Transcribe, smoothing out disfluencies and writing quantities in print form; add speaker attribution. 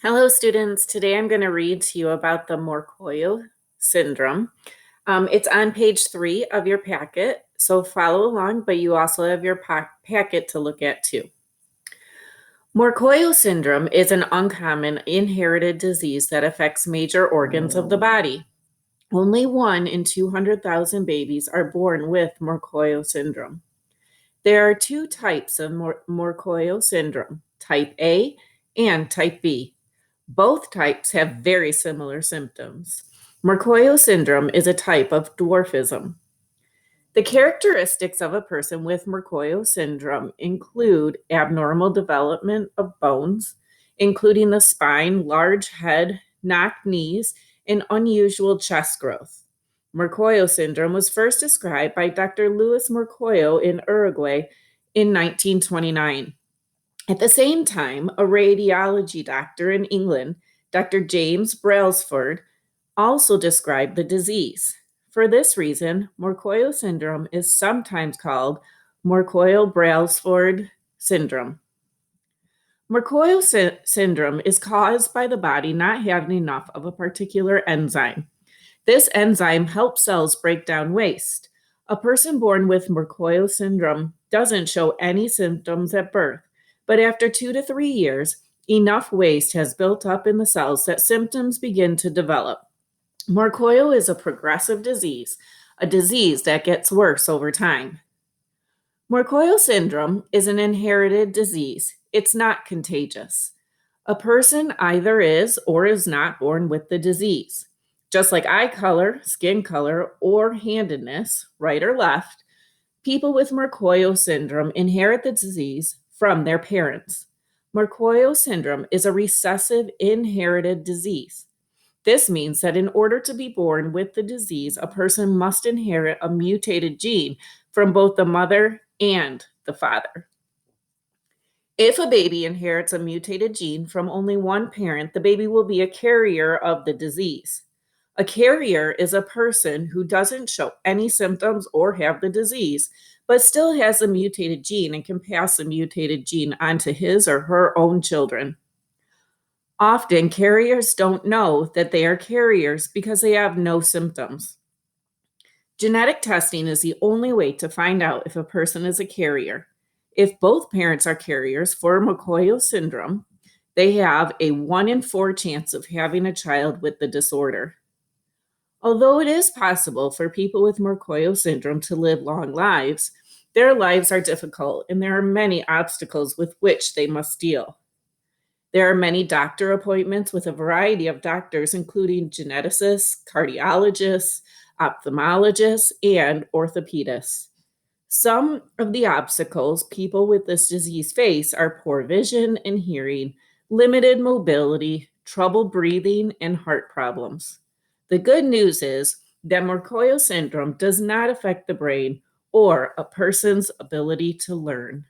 Speaker 1: Hello, students. Today I'm going to read to you about the Morquio Syndrome. It's on page 3 of your packet, so follow along, but you also have your packet to look at too. Morquio Syndrome is an uncommon inherited disease that affects major organs of the body. Only 1 in 200,000 babies are born with Morquio Syndrome. There are 2 types of Morquio Syndrome, type A and type B. Both types have very similar symptoms. Morquio syndrome is a type of dwarfism. The characteristics of a person with Morquio syndrome include abnormal development of bones, including the spine, large head, knocked knees, and unusual chest growth. Morquio syndrome was first described by Dr. Luis Morquio in Uruguay in 1929. At the same time, a radiology doctor in England, Dr. James Brailsford, also described the disease. For this reason, Morquio syndrome is sometimes called Morquio-Brailsford syndrome. Morquio syndrome is caused by the body not having enough of a particular enzyme. This enzyme helps cells break down waste. A person born with Morquio syndrome doesn't show any symptoms at birth, but after 2 to 3 years, enough waste has built up in the cells that symptoms begin to develop. Morquio is a progressive disease, a disease that gets worse over time. Morquio syndrome is an inherited disease. It's not contagious. A person either is or is not born with the disease. Just like eye color, skin color, or handedness, right or left, people with Morquio syndrome inherit the disease from their parents. Morquio syndrome is a recessive inherited disease. This means that in order to be born with the disease, a person must inherit a mutated gene from both the mother and the father. If a baby inherits a mutated gene from only one parent, the baby will be a carrier of the disease. A carrier is a person who doesn't show any symptoms or have the disease, but still has a mutated gene and can pass the mutated gene on to his or her own children. Often, carriers don't know that they are carriers because they have no symptoms. Genetic testing is the only way to find out if a person is a carrier. If both parents are carriers for Morquio syndrome, they have a 1 in 4 chance of having a child with the disorder. Although it is possible for people with Morquio syndrome to live long lives, their lives are difficult and there are many obstacles with which they must deal. There are many doctor appointments with a variety of doctors, including geneticists, cardiologists, ophthalmologists, and orthopedists. Some of the obstacles people with this disease face are poor vision and hearing, limited mobility, trouble breathing, and heart problems. The good news is that Morquio syndrome does not affect the brain or a person's ability to learn.